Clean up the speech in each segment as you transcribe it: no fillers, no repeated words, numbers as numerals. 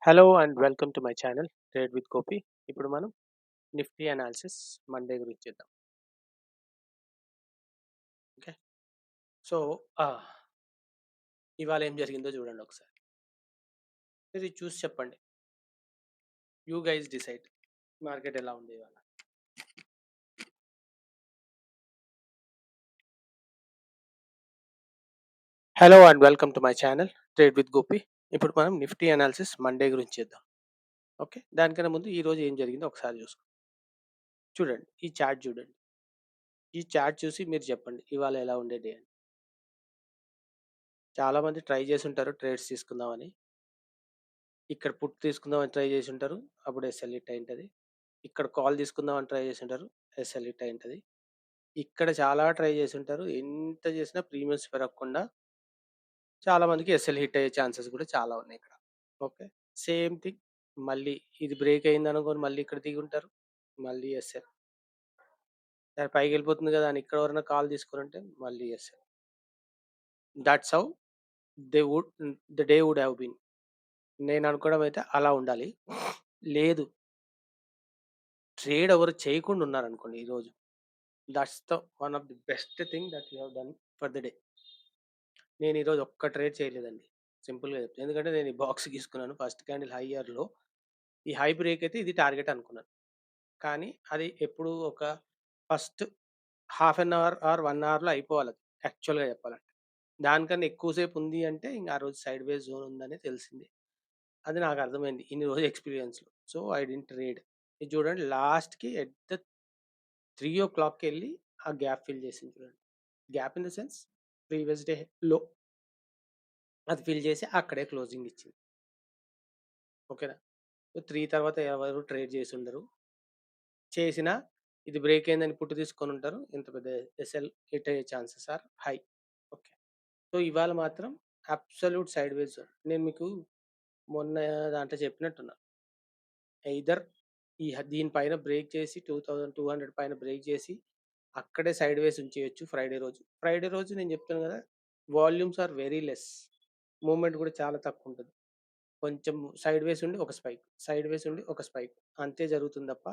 Hello and welcome to my channel trade with Gopi. ఇప్పుడు మనం Nifty analysis Monday గురించి చేద్దాం. ఓకే. సో ఇవాళ ఏం జరిగిందో చూడండి ఒకసారి. ఇది చూసి చెప్పండి. You guys decide. మార్కెట్ ఎలా ఉంది ఇవాళ? Hello and welcome to my channel trade with Gopi. ఇప్పుడు మనం నిఫ్టీ అనాలిసిస్ మండే గురించి చేద్దాం. ఓకే. దానికన్నా ముందు ఈ రోజు ఏం జరిగిందో ఒకసారి చూడండి. ఈ చార్ట్ చూడండి. ఈ చార్ట్ చూసి మీరు చెప్పండి ఇవాళ ఎలా ఉండే డే అని. చాలా మంది ట్రై చేసి ఉంటారు ట్రేడ్స్ తీసుకుందామని. ఇక్కడ పుట్ తీసుకుందామని ట్రై చేసి ఉంటారు. అప్పుడు ఎస్ఎల్ హిట్ అయింటది. ఇక్కడ కాల్ తీసుకుందామని ట్రై చేసి ఉంటారు. ఎస్ఎల్ హిట్ అయింటది. ఇక్కడ చాలా ట్రై చేసి ఉంటారు. ఎంత చేసినా ప్రీమియమ్స్ పెరగకుండా చాలా మందికి ఎస్ఎల్ హిట్ అయ్యే ఛాన్సెస్ కూడా చాలా ఉన్నాయి ఇక్కడ. ఓకే. సేమ్ థింగ్ మళ్ళీ ఇది బ్రేక్ అయింది అనుకోని మళ్ళీ ఇక్కడ దిగి ఉంటారు. మళ్ళీ ఎస్ఎల్. దాని పైకి వెళ్ళిపోతుంది కదా అని ఇక్కడ ఎవరైనా కాల్ తీసుకుని మళ్ళీ SL. That's how the day would have been. నేను అనుకోవడం అయితే అలా ఉండాలి. లేదు ట్రేడ్ ఎవరు చేయకుండా ఉన్నారనుకోండి ఈరోజు, that's the one of the best thing that you have done for the day. నేను ఈరోజు ఒక్క ట్రేడ్ చేయలేదండి. సింపుల్‌గా చెప్తా. ఎందుకంటే నేను ఈ బాక్స్ గీసుకున్నాను. ఫస్ట్ క్యాండిల్ హై ఇయర్‌లో ఈ హై బ్రేక్ అయితే ఇది టార్గెట్ అనుకున్నాను. కానీ అది ఎప్పుడు ఒక first half an hour or 1 అవర్‌లో అయిపోవాలది యాక్చువల్‌గా చెప్పాలంటే. దానికన్నా ఎక్కువ సేపు ఉంది అంటే ఇంక ఆ రోజు సైడ్ వేస్ జోన్ ఉందని తెలిసింది. అది నాకు అర్థమైంది ఇన్ని రోజుల ఎక్స్‌పీరియన్స్‌లో. So, I didn't trade. ఇది చూడండి లాస్ట్‌కి ఎట్ ద 3:00కెళ్ళి ఆ గ్యాప్ ఫిల్ చేసింది చూడండి. Gap in the sense previous day లో అది ఫిల్ చేసి అక్కడే క్లోజింగ్ ఇచ్చింది. ఓకేనా? సో, 3 తర్వాత ఎవరు ట్రేడ్ చేసుండరు. చేసినా ఇది బ్రేక్ అయిందని పుట్టు తీసుకొనుంటారు. ఇంత పెద్ద ఎస్ఎల్ హిట్ అయ్యే chances are high. Okay. So, ఇవాళ మాత్రం అబ్సల్యూట్ సైడ్‌వేస్ జోన్. నేను మీకు మొన్న దాంట్లో చెప్పినట్టున్నా. ఎయిదర్ దీని పైన బ్రేక్ చేసి 2200 పైన బ్రేక్ చేసి అక్కడే సైడ్‌వేస్ ఉంచేయొచ్చు ఫ్రైడే రోజు. ఫ్రైడే రోజు నేను చెప్తాను కదా! Volumes are very less. Movement కూడా చాలా తక్కువుంటది. కొంచెం సైడ్‌వేస్ ఉండి ఒక స్పైక్. సైడ్‌వేస్ ఉండి ఒక స్పైక్. అంతే జరుగుతుంది తప్ప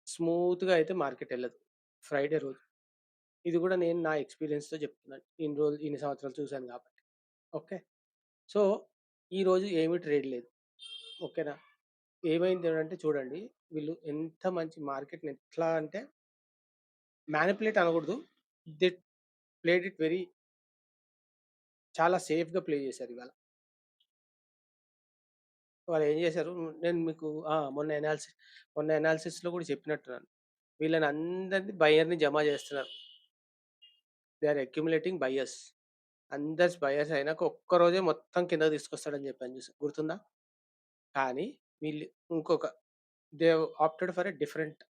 స్మూత్‌గా అయితే మార్కెట్ ఎళ్ళదు ఫ్రైడే రోజు. ఇది కూడా నేను నా ఎక్స్‌పీరియన్స్‌తో చెప్తున్నాను. ఇన్ని రోజులు, ఇన్ని సంవత్సరాలు చూసాను కాబట్టి. ఓకే. సో, ఈరోజు ఏమి ట్రేడ్ లేదు. ఓకేనా? ఏమైంది అంటే చూడండి. వీళ్ళు ఎంత మంచి మార్కెట్‌ని ఎట్లా అంటే మానిప్యులేట్ అనకూడదు. దే ప్లేడ్ ఇట్ వెరీ చాలా సేఫ్‌గా ప్లే చేశారు ఇవాళ. వాళ్ళేం చేశారు నేను మీకు మొన్న అనాలిసిస్‌లో కూడా చెప్పినట్టున్నాను. వీళ్ళని అందరిని బయర్‌ని జమ చేస్తున్నారు. They are accumulating buyers. అందరు బయర్స్ అయినాక ఒక్కరోజే మొత్తం కిందకి తీసుకొస్తాడని చెప్పాను గుర్తుందా? కానీ వీళ్ళు ఇంకొక they have opted for a different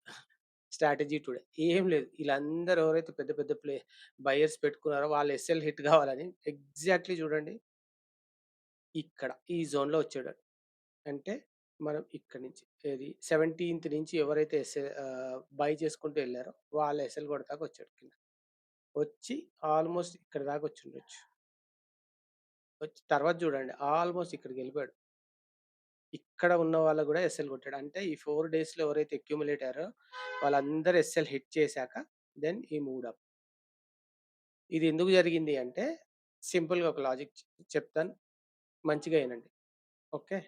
strategy today. ఏం లేదు. ఈళ్ళందరూ ఎవరైతే పెద్ద పెద్ద బయర్స్ పెట్టుకున్నారో వాళ్ళు ఎస్ఎల్ హిట్ కావాలని ఎగ్జాక్ట్‌లీ చూడండి. ఇక్కడ ఈ జోన్‌లో వచ్చాడు. అంటే మనం ఇక్కడి నుంచి ఏది 17థ్ నుంచి ఎవరైతే బై చేసుకుంటూ ఎళ్లారో వాళ్ళ ఎస్ఎల్ కొడతాకి వచ్చాడు కింద. వచ్చి ఆల్‌మోస్ట్ ఇక్కడి దాకా వచ్చుండొచ్చు. వచ్చి తర్వాత చూడండి ఆల్‌మోస్ట్ ఇక్కడికెళ్ళిపోయాడు. ఇక్కడ ఉన్న వాళ్ళకి కూడా ఎస్ఎల్ కొట్టాడు. అంటే ఈ 4 డేస్‌లో ఎవరైతే అక్యుములేట్ అయ్యారో వాళ్ళందరూ ఎస్ఎల్ హిట్ చేశాక దెన్ ఈ మూవ్డ్ అప్. ఇది ఎందుకు జరిగింది అంటే సింపుల్‌గా ఒక లాజిక్ చెప్తాను. మంచిగా ఇనండి. ఓకే.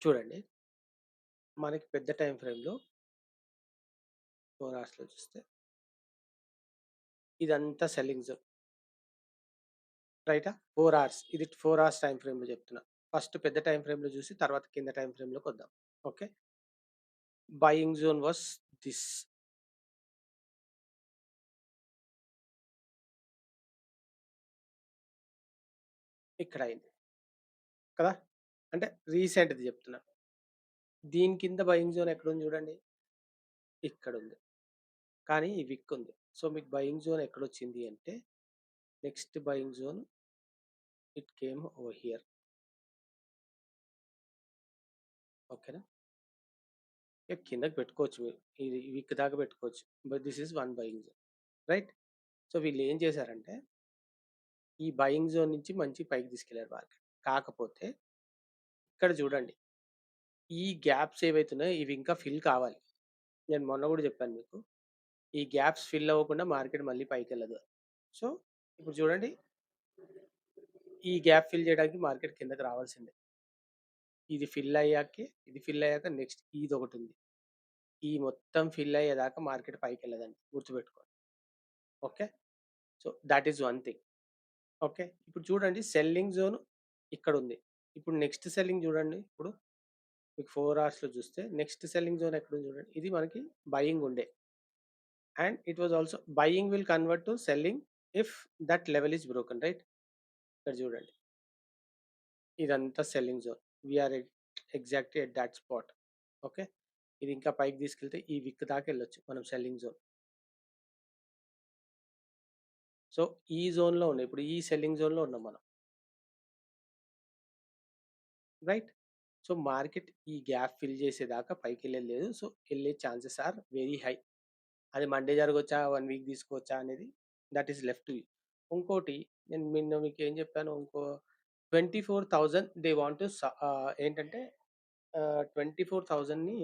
చూడండి. మనకి పెద్ద టైమ్ ఫ్రేమ్‌లో 4 అవర్స్‌లో చూస్తే ఇదంతా సెల్లింగ్ జోన్. రైటా? 4 అవర్స్. ఇది 4 అవర్స్ టైమ్ ఫ్రేమ్‌లో చెప్తున్నా. ఫస్ట్ పెద్ద టైమ్ ఫ్రేమ్‌లో చూసి తర్వాత కింద టైమ్ ఫ్రేమ్‌లోకొద్దాం. Okay. Buying zone was this. ఇక్కడ అయింది. కదా! అంటే రీసెంట్‌ది చెప్తున్నా. దీని కింద బయింగ్ జోన్ ఎక్కడుంది చూడండి. ఇక్కడుంది. కానీ ఈ విక్ ఉంది. సో, మీకు బయింగ్ జోన్ ఎక్కడొచ్చింది అంటే next buying zone it came over here. ఓకేనా? ఇక కిందకి పెట్టుకోవచ్చు మీరు. ఇది విక్ దాకా పెట్టుకోవచ్చు. But this is one buying zone. Right? So, వీళ్ళేం చేశారంటే ఈ బయింగ్ జోన్ నుంచి మంచి పైకి తీసుకెళ్లారు మార్కెట్. కాకపోతే ఇక్కడ చూడండి. ఈ గ్యాప్స్ ఏవైతున్నాయో ఇవి ఇంకా ఫిల్ కావాలి. నేను మొన్న గూడా చెప్పాను మీకు. ఈ గ్యాప్స్ ఫిల్ అవ్వకుండా మార్కెట్ మళ్ళీ పైకెళ్ళదు. సో, ఇప్పుడు చూడండి. ఈ గ్యాప్ ఫిల్ చేయడానికి మార్కెట్ కిందకి రావాల్సిందే. ఇది ఫిల్ అయ్యాక నెక్స్ట్ ఇదొకటుంది. ఈ మొత్తం ఫిల్ అయ్యేదాకా మార్కెట్ పైకెళ్ళదండి. గుర్తుపెట్టుకోండి. Okay. So, that is one thing. Okay. ఇప్పుడు చూడండి సెల్లింగ్ జోన్ ఇక్కడుంది. ఇప్పుడు నెక్స్ట్ సెల్లింగ్ చూడండి. ఇప్పుడు మీకు 4 అవర్స్‌లో చూస్తే నెక్స్ట్ సెల్లింగ్ జోన్ ఎక్కడుంది చూడండి. ఇది మనకి బయింగ్ ఉండే. And it was also buying will convert to selling if that level is broken right. ఇక్కడ చూడండి. ఇదంతా selling zone. We are exactly at that spot. Okay. ఇది ఇంకా పైకి తీసుకెళ్తే ఈ విక్ దాకా వెళ్ళొచ్చు మనం సెల్లింగ్ జోన్. సో, ఈ జోన్‌లో ఉన్నాయి. ఇప్పుడు ఈ సెల్లింగ్ జోన్‌లో ఉన్నాం మనం. రైట్. సో, మార్కెట్ ఈ గ్యాప్ ఫిల్ చేసేదాకా పైకెళ్ళేది లేదు. సో, ఎళ్ళే ఛాన్సెస్ ఆర్ వెరీ హై. అది మండే జరగొచ్చా, 1 వీక్ తీసుకోవచ్చా అనేది that is left to you. ఇంకోటి నేను నిన్న మీకేం చెప్పాను, ఇంకో 24,000 దే వాంట్ టు ఏంటంటే 24,000ని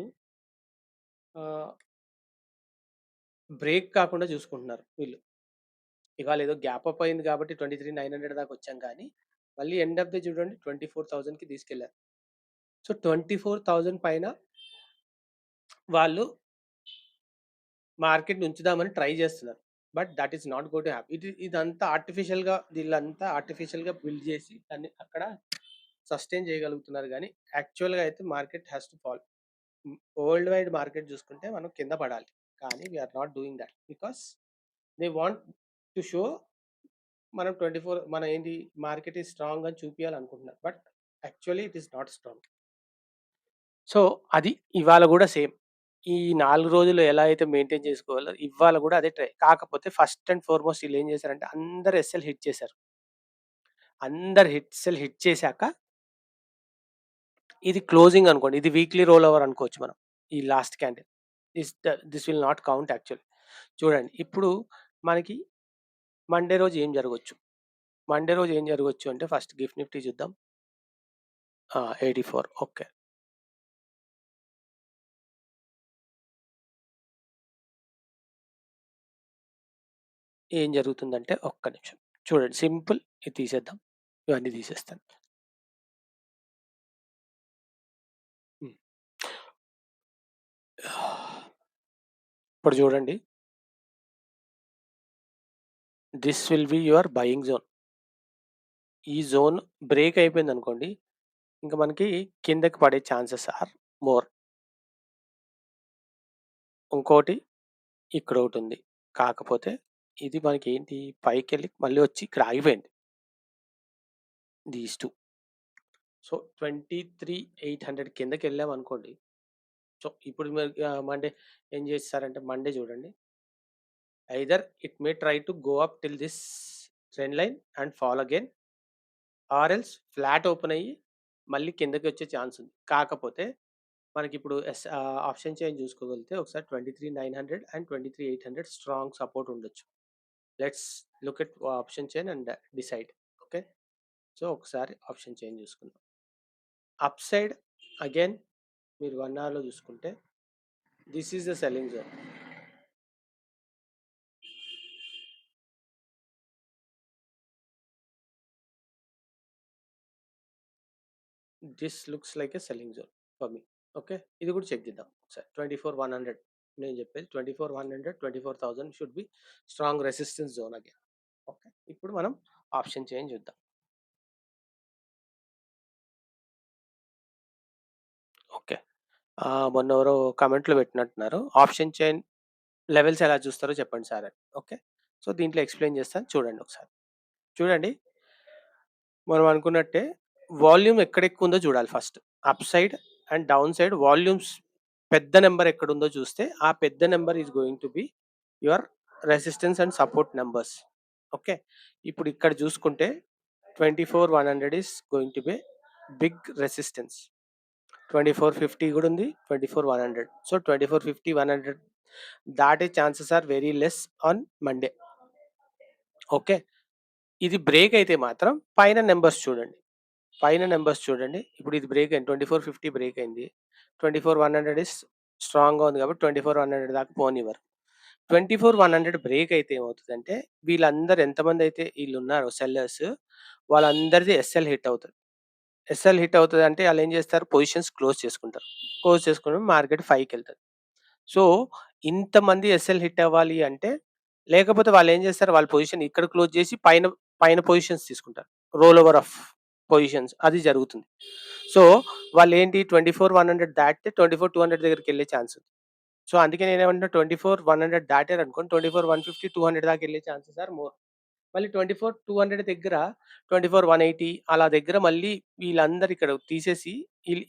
బ్రేక్ కాకుండా చూసుకుంటున్నారు వీళ్ళు. ఇవాళ ఏదో గ్యాప్ అప్ అయింది కాబట్టి 23,900 దాకా వచ్చాం కానీ, మళ్ళీ ఎండ్ ఆఫ్ ది చూడండి 24,000కి తీసుకెళ్లారు. సో, 24,000 పైన వాళ్ళు మార్కెట్‌ని ఉంచుదామని ట్రై చేస్తున్నారు. But that is not going to happen. ఇదంతా ఆర్టిఫిషియల్‌గా బిల్డ్ చేసి దాన్ని అక్కడ సస్టైన్ చేయగలుగుతున్నారు గానీ, యాక్చువల్‌గా అయితే market has to fall. World wide market చూసుకుంటే మనం కింద పడాలి. కానీ we are not doing that. Because they want to show మనం 24 మన ఏంటి మార్కెట్ ఈస్ స్ట్రాంగ్ అని చూపియాలనుకుంటున్నారు. But actually it is not strong. So, అది ఇవాళ గూడా సేమ్. ఈ 4 రోజులు ఎలా అయితే మెయింటైన్ చేసుకోవాలో ఇవాళ గూడా అదే కాకపోతే ఫస్ట్ అండ్ ఫార్‌మోస్ట్ ఈళ్ళేం చేశారంటే అందరూ ఎస్ఎల్ హిట్ చేశారు. అందరు ఎస్ఎల్ హిట్ చేశాక ఇది క్లోజింగ్ అనుకోండి. ఇది వీక్లీ రోల్ ఓవర్ అనుకోవచ్చు మనం. ఈ last candle. This will not count actually. చూడండి. ఇప్పుడు మనకి మండే రోజు ఏం జరగొచ్చు? మండే రోజు ఏం జరగొచ్చు అంటే ఫస్ట్ గిఫ్ట్ నిఫ్టీ చూద్దాం. 84 ఓకే. ఏం జరుగుతుందంటే ఒక్క నిమిషం. చూడండి సింపుల్ ఇది తీసేద్దాం. ఇవన్నీ తీసేస్తాను. హ్మ్. ఇప్పుడు చూడండి. This will be your buying zone. ఈ జోన్ బ్రేక్ అయిపోయిందనుకోండి, ఇంక మనకి కిందకి పడే ఛాన్సెస్ ఆర్ మోర్. ఇంకోటి ఇక్కడొకటుంది. కాకపోతే ఇది మనకేంటి పైకెళ్ళి మళ్ళీ వచ్చి ఇక్కడ ఆగిపోయింది. దీస్ 2. సో, 23,800 కిందకెళ్ళామనుకోండి. సో, ఇప్పుడు మీరు మండే ఏం చేస్తారంటే మండే చూడండి. Either it may try to go up till this trend line and fall again or else flat open అయ్యి మళ్ళీ కిందకి వచ్చే ఛాన్స్ ఉంది. కాకపోతే మనకిప్పుడు ఆప్షన్ చైన్ చూసుకోగలిగితే ఒకసారి 23,900 అండ్ 23,800 స్ట్రాంగ్ సపోర్ట్ ఉండొచ్చు. Let's look at option chain and decide. Okay. So, ఒకసారి ఆప్షన్ చైన్ చూసుకుందాం. అప్ సైడ్ అగైన్ మీరు 1 అవర్‌లో చూసుకుంటే this is the selling zone. This looks like a selling zone for me. Okay. ఇది కూడా check చేద్దాం ఒకసారి. 24,100 నేను చెప్పేది 24,100, 24,000 should be strong resistance zone again. Okay. ఇప్పుడు మనం ఆప్షన్ చైన్ చూద్దాం. ఓకే. మొన్న ఎవరో కామెంట్‌లో పెట్టినట్టున్నారు. ఆప్షన్ చైన్ లెవెల్స్ ఎలా చూస్తారో చెప్పండి సార్ అని. ఓకే. సో, దీంట్లో ఎక్స్‌ప్లెయిన్ చేస్తాను చూడండి ఒకసారి. చూడండి. మనం అనుకున్నట్టే వాల్యూమ్ ఎక్కడెక్కువుందో చూడాలి first. Upside and downside volumes పెద్ద నంబర్ ఎక్కడుందో చూస్తే ఆ పెద్ద number is going to be your resistance and support numbers. Okay. ఇప్పుడు ఇక్కడ చూసుకుంటే 24,100 is going to be big resistance. 2450 కూడా ఉంది. 24,100. సో, 2450, 100 దాటే chances are very less on Monday. Okay. ఇది బ్రేక్ అయితే మాత్రం పైన నంబర్స్ చూడండి. పైన నంబర్స్ చూడండి. ఇప్పుడు ఇది బ్రేక్ అయింది. 2450 బ్రేక్ అయింది. 24,100 స్ట్రాంగ్‌గా ఉంది కాబట్టి 24,100 దాకా పోనివ్వరు. 24,100 బ్రేక్ అయితే ఏమవుతదంటే, వీళ్ళందరూ ఎంతమందైతే ఈళ్ళున్నారో సెల్లర్స్, వాళ్ళందరిది ఎస్ఎల్ హిట్ అవుతది. ఎస్ఎల్ హిట్ అవుతదంటే ఆళ్ళేం జేస్తారు, పొజిషన్స్ క్లోజ్ చేసుకుంటారు. క్లోజ్ చేసుకొని మార్కెట్ 5కెళ్తది. సో, ఇంతమంది ఎస్ఎల్ హిట్ అవ్వాలి అంటే, లేకపోతే వాళ్ళేం జేస్తారు, వాళ్ళ పొజిషన్ ఇక్కడ క్లోజ్ జేసి పైన పొజిషన్స్ తీసుకుంటారు. రోల్ ఓవర్ ఆఫ్ పొజిషన్స్ అది జరుగుతుంది. సో, వాళ్ళేంటి 24,100 దాటితే 24,200 దగ్గరికెళ్ళే ఛాన్స్ ఉంది. సో, అందుకే నేనేమంటున్నా 24,100 దాటారనుకోండి 24,150, 200 దాకా ఎళ్ళే ఛాన్సెస్ ఆర్ మోర్. మళ్ళీ 24,200 దగ్గర 24,180 అలా దగ్గర మళ్ళీ వీళ్ళందరూ ఇక్కడ తీసేసి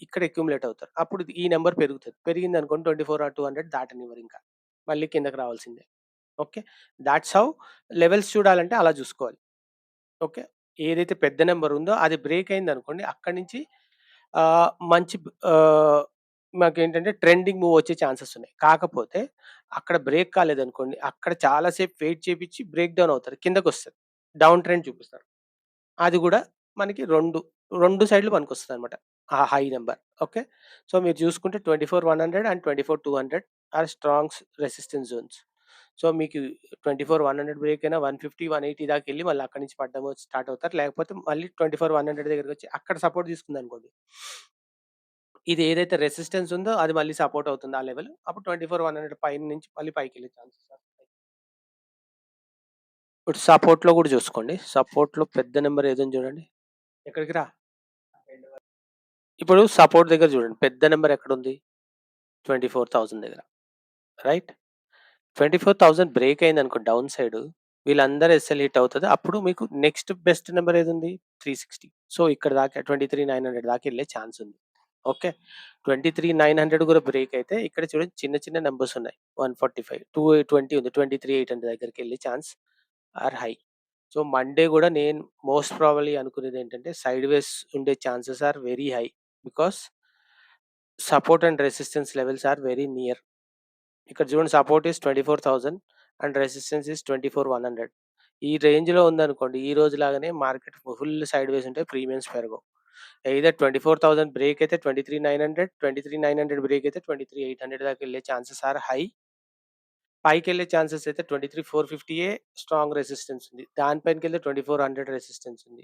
ఇక్కడ అక్యుములేట్ అవుతారు. అప్పుడు ఈ నంబర్ పెరుగుతది. పెరిగిందనుకోండి 24 ఆర్ 200 దాటనివ్వరింకా. మళ్ళీ కిందకి రావాల్సిందే. ఓకే. థాట్స్ హౌ లెవెల్స్ చూడాలంటే అలా చూసుకోవాలి. ఓకే. ఏదైతే పెద్ద నంబర్ ఉందో అది బ్రేక్ అయిందనుకోండి అక్కడి నుంచి మంచి మాకేంటంటే ట్రెండింగ్ మూవ్ వచ్చే ఛాన్సెస్ ఉన్నాయి. కాకపోతే అక్కడ బ్రేక్ కాలేదనుకోండి, అక్కడ చాలా సేపు వెయిట్ చేపిచ్చి బ్రేక్ డౌన్ అవుతారు. కిందకొస్తది. డౌన్ ట్రెండ్ చూపిస్తారు. అది గూడా మనకి 2 సైడ్‌లు పనికొస్తదనమాట. ఆ హై నంబర్. ఓకే. సో, మీరు చూసుకుంటే 24,100 and 24,200 are strong resistance zones. So, మీకు 24,100 బ్రేక్ అయినా 150, 180 దాకెళ్ళి మళ్ళీ అక్కడి నుంచి పడ్డం స్టార్ట్ అవుతారు. లేకపోతే మళ్ళీ 24,100 దగ్గరకొచ్చి అక్కడ సపోర్ట్ తీసుకుందనుకోండి. ఇది ఏదైతే రెసిస్టెన్స్ ఉందో అది మళ్ళీ సపోర్ట్ అవుతుంది ఆ లెవెల్. అప్పుడు 24,100 పైన నుంచి మళ్ళీ పైకెళ్ళే ఛాన్సెస్ ఉన్నాయి. ఇప్పుడు సపోర్ట్‌లో గూడా చూసుకోండి. సపోర్ట్‌లో పెద్ద నంబర్ ఏదుంది చూడండి. ఎక్కడికి రా. ఇప్పుడు సపోర్ట్ దగ్గర చూడండి. పెద్ద నంబర్ ఎక్కడుంది? 24,000 దగ్గర. రైట్? 24,000 బ్రేక్ అయిందనుకో డౌన్ సైడ్ వీళ్ళందరూ ఎస్ఎల్ హిట్ అవుతది. అప్పుడు మీకు నెక్స్ట్ బెస్ట్ నంబర్ ఏదుంది? 360. సో, ఇక్కడ దాకా 23,900 దాకా ఎళ్ళే ఛాన్స్ ఉంది. ఓకే. 23,900 కూడా బ్రేక్ అయితే ఇక్కడ చూడండి చిన్న చిన్న నంబర్స్ ఉన్నాయి. 145, 220 ఉంది. 23,800 దగ్గరికెళ్ళే chance are high. So, Monday గూడా నేను మోస్ట్ ప్రాబబ్లీ అనుకునేదేంటంటే సైడ్ వేస్ ఉండే chances are very high. Because support and resistance levels are very near. ఇక్కడ చూడండి support is 24,000 and resistance is 24,100. ఈ రేంజ్‌లో ఉందనుకోండి, ఈ రోజు లాగానే మార్కెట్ ఫుల్ సైడ్ వేస్ ఉంటే ప్రీమియమ్స్ పెరగవు. ఎయిదర్ 24,000 బ్రేక్ అయితే 23,900, 23,900 బ్రేక్ అయితే 23,800 దాకా ఎళ్ళే ఛాన్సెస్ ఆర్ హై. పైకెళ్ళే ఛాన్సెస్ అయితే 23,450 స్ట్రాంగ్ రెసిస్టెన్స్ ఉంది. దాని పైనకెళ్తే 2400 రెసిస్టెన్స్ ఉంది.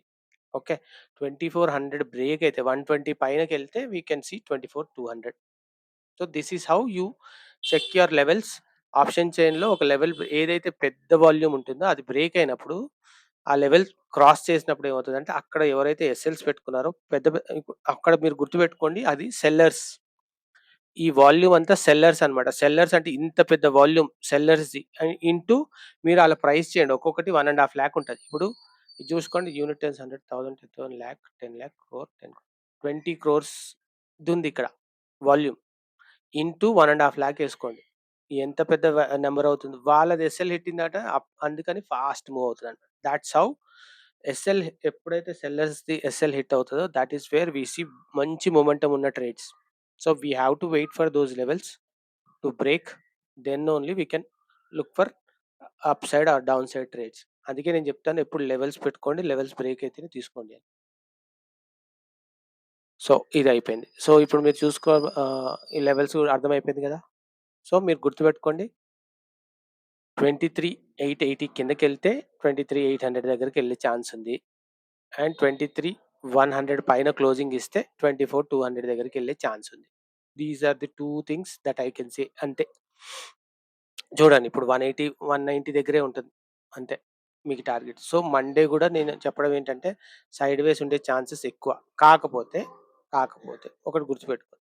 ఓకే. 2400 బ్రేక్ అయితే 120 పైనకెళ్తే we can see 24,200. So, this is how you check your levels. Option చైన్‌లో ఒక లెవెల్ ఏదైతే పెద్ద వాల్యూమ్ ఉంటుందో అది బ్రేక్ అయినప్పుడు, ఆ లెవెల్ క్రాస్ చేసినప్పుడు ఏమవుతదంటే, అక్కడ ఎవరైతే ఎస్ఎల్స్ పెట్టుకున్నారో పెద్ద అక్కడ మీరు గుర్తుపెట్టుకోండి అది సెల్లర్స్. ఈ వాల్యూమ్ అంతా సెల్లర్స్ అన్నమాట. సెల్లర్స్ అంటే ఇంత పెద్ద వాల్యూమ్ సెల్లర్స్‌ది ఇంటూ మీరు అలా ప్రైస్ చేయండి. ఒక్కొక్కటి 1.5 లాక్ ఉంటది. ఇప్పుడు ఇది చూసుకోండి యూనిట్ టెన్స్ 100, 1000, 10,000, లాక్, 10 లాక్, క్రోర్, 10 20 క్రోర్స్ దుంది ఇక్కడ వాల్యూమ్. Into 1.5 lock ఏసుకోండి. ఎంత పెద్ద నంబర్ అవుతుంది. వాళ్ళది ఎస్ఎల్ హిట్టిందట అందుకని ఫాస్ట్ మూవ్ అవుతదంట. థాట్స్ హౌ ఎస్ఎల్ ఎప్పుడైతే సెల్లర్స్‌ది ఎస్ఎల్ హిట్ అవుతదో that is where we see మంచి మొమెంటమ్ ఉన్న trades. So, we have to wait for those levels to break. Then only we can look for upside or downside trades. అందుకే నేను చెప్తాను ఎప్పుడు levels పెట్టుకోండి. Levels break అయితేనే తీసుకోండి అని. సో, ఇది అయిపోయింది. సో, ఇప్పుడు మీరు ఈ లెవెల్స్ అర్థమైపోయింది కదా! సో, మీరు గుర్తుపెట్టుకోండి 23,880 కిందకెళ్తే 23,800 దగ్గరికెళ్ళే ఛాన్స్ ఉంది. అండ్ 23,100 పైన క్లోజింగ్ ఇస్తే 24,200 దగ్గరికెళ్ళే ఛాన్స్ ఉంది. These are the 2 things that I can say అంతే. చూడండి ఇప్పుడు 180, 190 దగ్గరే ఉంటుంది. అంతే మీకు టార్గెట్. సో, మండే గూడా నేను చెప్పడం ఏంటంటే సైడ్ వేస్ ఉండే ఛాన్సెస్ ఎక్కువ. కాకపోతే ఒకటి గుర్తుపెట్టుకోండి.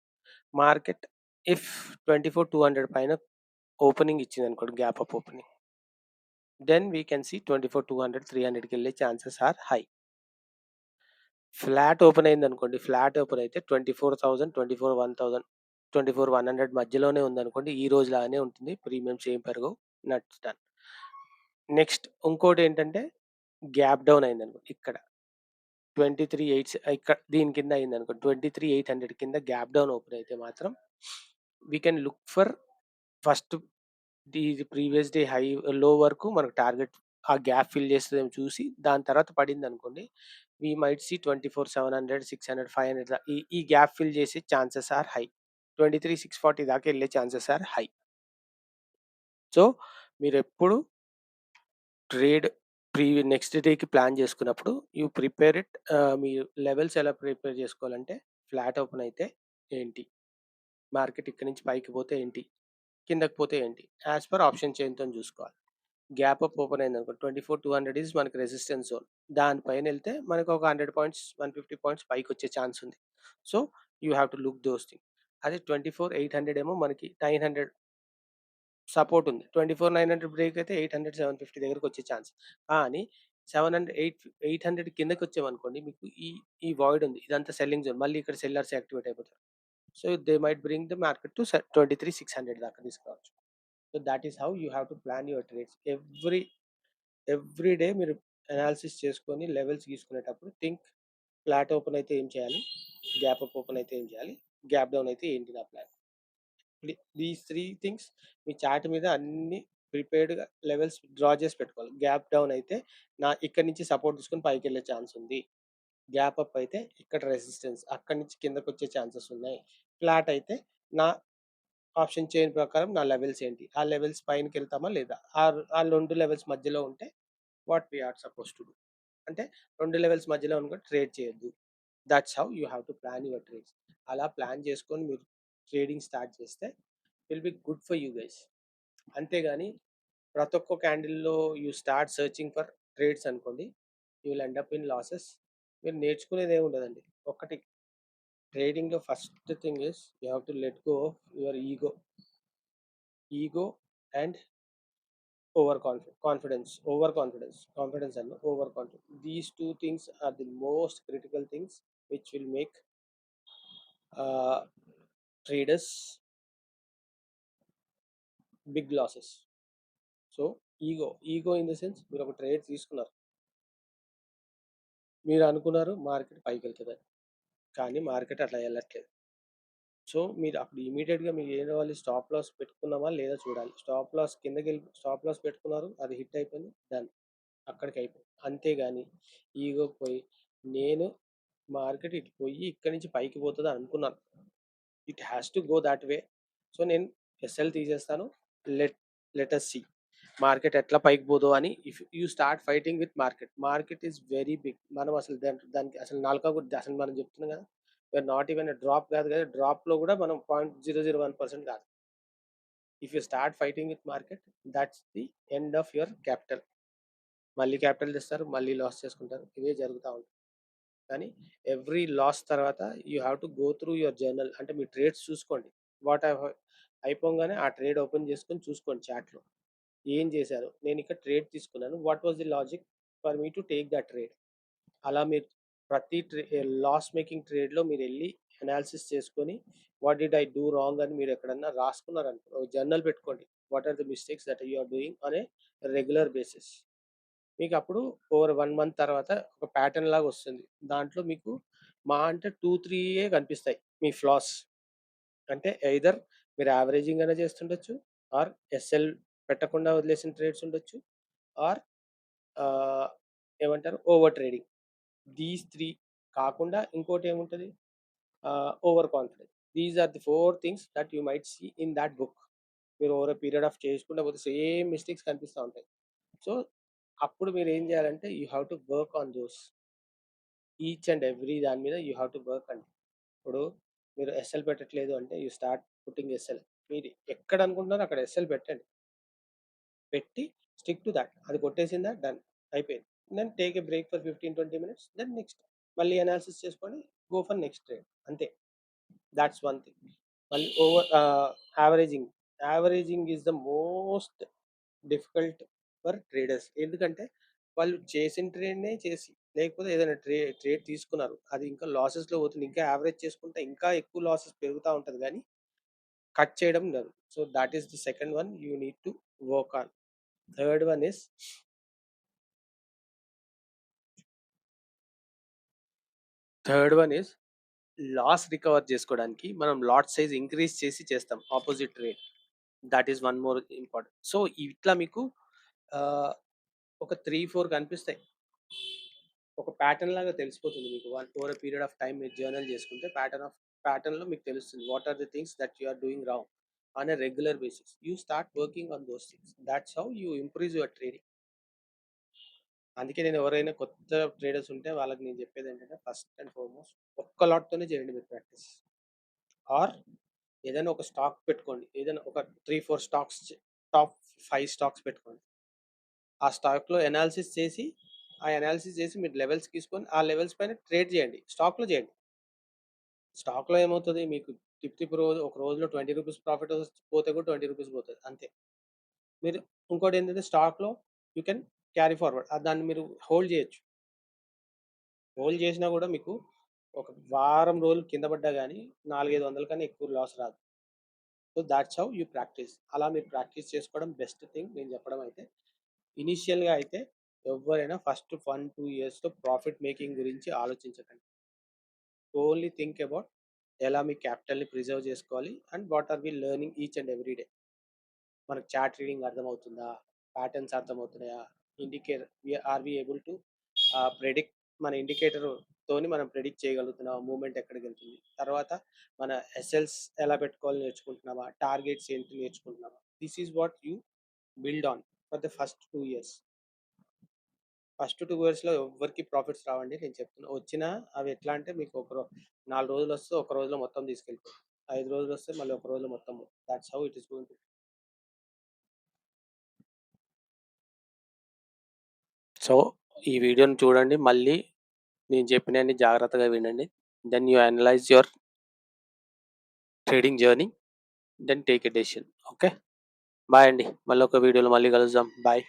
మార్కెట్ ఇఫ్ 24,200 పైన ఓపెనింగ్ ఇచ్చిందనుకోండి gap up opening. Then we can see 24,200, 300కెళ్ళే chances are high. Flat open అయిందనుకోండి. ఫ్లాట్ ఓపెన్ అయితే 24,000, 24,100, 24,100 మధ్యలోనే ఉందనుకోండి. ఈ రోజు లాగానే ఉంటుంది. ప్రీమియమ్స్ ఏం పెరగవు. Nuts done. నెక్స్ట్ ఇంకోటేంటంటే గ్యాప్ డౌన్ అయిందనుకోండి ఇక్కడ 23,800 ఇక్కడ దీని కింద అయిందనుకోండి. 23,800 కింద గ్యాప్ డౌన్ ఓపెన్ అయితే మాత్రం we can look for first ఇది ప్రీవియస్ డే లో వరకు మనకు టార్గెట్ ఆ గ్యాప్ ఫిల్ చేస్తదేమో చూసి దాని తర్వాత పడిందనుకోండి. వీ మైట్ సీ 24 700 600 500 ఈ గ్యాప్ ఫిల్ చేసే ఛాన్సెస్ ఆర్ హై. 23 640 దాకా వెళ్ళే ఛాన్సెస్ ఆర్ హై. సో మీరెప్పుడు ట్రేడ్ నెక్స్ట్ డేకి ప్లాన్ చేసుకున్నప్పుడు you prepare it. Me levels ఎలా ప్రిపేర్ చేసుకోవాలంటే, ఫ్లాట్ ఓపెన్ అయితే ఏంటి, మార్కెట్ ఇక్కడ నుంచి పైకి పోతే ఏంటి, కిందకి పోతే ఏంటి, యాజ్ పర్ ఆప్షన్ చైన్తో చూసుకోవాలి. గ్యాప్ అప్ ఓపెన్ అయింది అనుకో, 24 200 ఈజ్ మనకి రెసిస్టెన్స్ జోన్. దానిపైన వెళ్తే మనకు ఒక 100 పాయింట్స్ 150 పాయింట్స్ పైకి వచ్చే ఛాన్స్ ఉంది. So you have to look those thing. అదే 24 800 ఏమో మనకి 900 సపోర్ట్ ఉంది. 24 900 బ్రేక్ అయితే 800 750 దగ్గరకు వచ్చే ఛాన్స్. కానీ 700 800 కిందకి వచ్చామనుకోండి, మీకు ఈ వాయిడ్ ఉంది, ఇదంతా సెల్లింగ్ జోన్. మళ్ళీ ఇక్కడ సెల్లర్స్ యాక్టివేట్ అయిపోతారు. So they might bring the market to 23 600 దాకా తీసుకురావచ్చు. So that is how you have to plan your trades. Every day మీరు అనాలిసిస్ చేసుకొని లెవెల్స్ గీసుకునేటప్పుడు థింక్, ఫ్లాట్ ఓపెన్ అయితే ఏం చేయాలి, గ్యాప్ అప్ ఓపెన్ అయితే ఏం చేయాలి, గ్యాప్ డౌన్ అయితే ఏంటి నా plan. These 3 things me chart మీద అన్ని ప్రిపేర్డ్గా లెవెల్స్ డ్రా చేసి పెట్టుకోవాలి. గ్యాప్ డౌన్ అయితే నా ఇక్కడ నుంచి సపోర్ట్ తీసుకొని పైకి వెళ్ళే ఛాన్స్ ఉంది. గ్యాప్ అప్ అయితే ఇక్కడ రెసిస్టెన్స్, అక్కడి నుంచి కిందకు వచ్చే ఛాన్సెస్ ఉన్నాయి. ఫ్లాట్ అయితే నా ఆప్షన్ చైన్ ప్రకారం నా లెవెల్స్ ఏంటి, ఆ లెవెల్స్ పైనకి వెళ్తామా లేదా, ఆ 2 లెవెల్స్ మధ్యలో ఉంటే what we are suppose to do. అంటే 2 లెవెల్స్ మధ్యలో ఉన్న ట్రేడ్ చేయొద్దు. That's how you have to plan your trades. అలా ప్లాన్ చేసుకొని మీరు ట్రేడింగ్ స్టార్ట్ చేస్తే will be good for you guys. అంతేగాని ప్రతి ఒక్క క్యాండిల్లో you start searching for trades అనుకోండి, you will end up in losses. మీరు నేర్చుకునేది ఏమి ఉండదండి. ఒకటి, ట్రేడింగ్లో first thing is you have to let go of your ego and confidence and overconfidence. These two things are the most critical things which will make uh, traders big losses. So ego in the sense, మీరు ఒక trade తీసుకున్నారు, మీరు అనుకున్నారు market పైకి వెళ్తుంది, కానీ market అట్లా వెళ్ళట్లేదు. సో మీరు అప్పుడు ఇమీడియట్గా మీరు ఏం కావాలి, స్టాప్ లాస్ పెట్టుకున్నామా లేదా చూడాలి. స్టాప్ లాస్ పెట్టుకున్నారు, అది హిట్ అయిపోయింది, డన్, అక్కడికి అయిపోయింది. అంతేగాని ఈగోకి పోయి నేను మార్కెట్ ఇటు పోయి ఇక్కడి నుంచి పైకి పోతుంది అనుకున్నాను, it has to go that way, so నేను ఎస్ఎల్ తీసేస్తాను, లెట్ us సీ మార్కెట్ ఎట్లా పైకి పోదో అని. If you start fighting with market is very big. మనం అసలు దానికి అసలు నాలుక కూడా అసలు మనం చెప్తున్నాం కదా, యూఆర్ నాట్ ఈవెన్ డ్రాప్ కాదు కదా, డ్రాప్లో కూడా మనం 0.001% కాదు. If you start fighting with market, that's the end of your capital. మళ్ళీ క్యాపిటల్ తెస్తారు, మళ్ళీ లాస్ చేసుకుంటారు, ఇవే జరుగుతూ ఉంటాయి. కానీ ఎవ్రీ లాస్ తర్వాత you have to go through your journal. అంటే మీ ట్రేడ్స్ చూసుకోండి, వాట్ అయిపోగానే ఆ ట్రేడ్ ఓపెన్ చేసుకొని చూసుకోండి చాట్లో ఏం చేశారు. నేను ఇక్కడ ట్రేడ్ తీసుకున్నాను, what was the logic for me to take that trade. అలా మీరు ప్రతి లాస్ మేకింగ్ ట్రేడ్లో మీరు వెళ్ళి అనాలిసిస్ చేసుకొని what did I do wrong అని మీరు ఎక్కడన్నా రాసుకున్నారనుకో, జర్నల్ పెట్టుకోండి, what are the mistakes that you are doing on a regular basis. మీకు అప్పుడు ఓవర్ 1 మంత్ తర్వాత ఒక ప్యాటర్న్ లాగా వస్తుంది. దాంట్లో మీకు మా అంటే 2 3 కనిపిస్తాయి మీ ఫ్లాస్. అంటే ఎయిదర్ మీరు యావరేజింగ్ అయినా చేస్తుండొచ్చు, ఆర్ ఎస్ఎల్ పెట్టకుండా వదిలేసిన ట్రేడ్స్ ఉండొచ్చు, ఆర్ ఏమంటారు ఓవర్ ట్రేడింగ్. దీస్ 3 కాకుండా ఇంకోటి ఏముంటుంది, over confidence. These are the 4 things that you might see in that book. మీరు ఓవర్ ఎ పీరియడ్ ఆఫ్ చేసుకుంటూ పోతే సేమ్ మిస్టేక్స్ కనిపిస్తూ ఉంటాయి. సో అప్పుడు మీరు ఏం చేయాలంటే you have to work on those. Each and every దాని మీద యూ హ్యావ్ టు వర్క్ అండి. ఇప్పుడు మీరు ఎస్ఎల్ పెట్టట్లేదు అంటే యూ స్టార్ట్ పుట్టింగ్ ఎస్ఎల్. మీరు ఎక్కడ అనుకుంటున్నారో అక్కడ ఎస్ఎల్ పెట్టండి, పెట్టి స్టిక్ టు దాట్. అది కొట్టేసిందా, డన్, అయిపోయింది. Then take a break for 15 20 minutes, then next మళ్ళీ అనాలిసిస్ చేసుకొని గో ఫర్ నెక్స్ట్ ట్రేడ్, అంతే. That's one thing. మళ్ళీ averaging averaging is the most difficult for traders. ఎందుకంటే వాళ్ళు చేసిన ట్రేడ్నే చేసి, లేకపోతే ఏదైనా ట్రేడ్ తీసుకున్నారు, అది ఇంకా లాసెస్లో పోతుంది, ఇంకా యావరేజ్ చేసుకుంటే ఇంకా ఎక్కువ లాసెస్ పెరుగుతూ ఉంటుంది, కానీ కట్ చేయడం లేదు. So that is the second one you need to work on. Third one is loss recover చేసుకోవడానికి మనం లాట్ సైజ్ ఇంక్రీజ్ చేసి చేస్తాం opposite trade. That is one more important. So ఇట్లా మీకు ఒక 3 4 కనిపిస్తాయి. ఒక ప్యాటర్న్ లాగా తెలిసిపోతుంది మీకు. Over a period of time మీరు జర్నల్ చేసుకుంటే ప్యాటర్న్‌లో మీకు తెలుస్తుంది. What are the things that you are doing wrong on a regular basis. You start working on those things. That's how you improve your trading. అందుకే నేను ఎవరైనా కొత్త traders ఉంటే వాళ్ళకి నేను చెప్పేదేంటంటే ఫస్ట్ అండ్ ఫార్మోస్ట్ ఒక్క లాట్‌తోనే చేయండి మీరు ప్రాక్టీస్. ఆర్ ఏదైనా ఒక స్టాక్ పెట్టుకోండి. ఏదైనా ఒక 3, 4 స్టాక్స్ టాప్ 5 స్టాక్స్ పెట్టుకోండి. ఆ స్టాక్‌లో అనాలిసిస్ చేసి, ఆ అనాలిసిస్ చేసి మీరు లెవెల్స్ తీసుకొని, ఆ లెవెల్స్ పైన ట్రేడ్ చేయండి. స్టాక్‌లో చేయండి. స్టాక్‌లో ఏమవుతది మీకు టిప్ రోజు ఒక రోజులో రూ. 20 ప్రాఫిట్ పోతే కూడా రూ. 20 పోతది అంతే. మీరు ఇంకోటేంటంటే స్టాక్‌లో యూ కెన్ క్యారీ ఫార్వర్డ్. దాన్ని మీరు హోల్డ్ చేయొచ్చు. హోల్డ్ చేసినా కూడా మీకు ఒక వారం రోజులు కింద పడ్డా గానీ 400, 500 కన్నా ఎక్కువ లాస్ రాదు. So, thoughts how you practice. అలా మీరు ప్రాక్టీస్ చేసుకోవడం బెస్ట్ థింగ్ నేను చెప్పడం అయితే. ఇనీషియల్‌గా అయితే ఎవ్వరైనా ఫస్ట్ 1, 2 ఇయర్స్‌లో ప్రాఫిట్ మేకింగ్ గురించి ఆలోచించకండి. ఓన్లీ థింక్ అబౌట్ ఎలా మీ క్యాపిటల్‌ని ప్రిజర్వ్ చేసుకోవాలి and what are we learning each and every day. మనకు చార్ట్ రీడింగ్ అర్థమవుతుందా? ప్యాటర్న్స్ అర్థమవుతున్నాయా? Are we able to predict మన ఇండికేటర్ తోని మనం ప్రెడిక్ట్ చేయగలుగుతున్నామా? మూవ్‌మెంట్ ఎక్కడికెళ్తుంది? తర్వాత మన ఎస్ఎల్స్ ఎలా పెట్టుకోవాలో నేర్చుకుంటున్నామా? టార్గెట్స్ ఏంటి నేర్చుకుంటున్నామా? This is what you build on for the first 2 years. First 2 ఇయర్స్‌లో ఎవ్వరికీ ప్రాఫిట్స్ రావండి. నేను చెప్తున్నా. వచ్చినా అవి ఎట్లా అంటే మీకు 4 రోజులొస్తే ఒక రోజులో మొత్తం తీసుకెళ్ళిపోతాయి. 5 రోజులొస్తే మళ్ళీ ఒక రోజులో మొత్తం. That's how it is going to. So, ఈ వీడియోని చూడండి. మళ్ళీ నేను చెప్పినయన్ని జాగ్రత్తగా వినండి. Then you analyse your trading journey. Then take a decision. Okay. Bye అండి. మళ్ళొక వీడియోలో మళ్ళీ కలుద్దాం. బాయ్.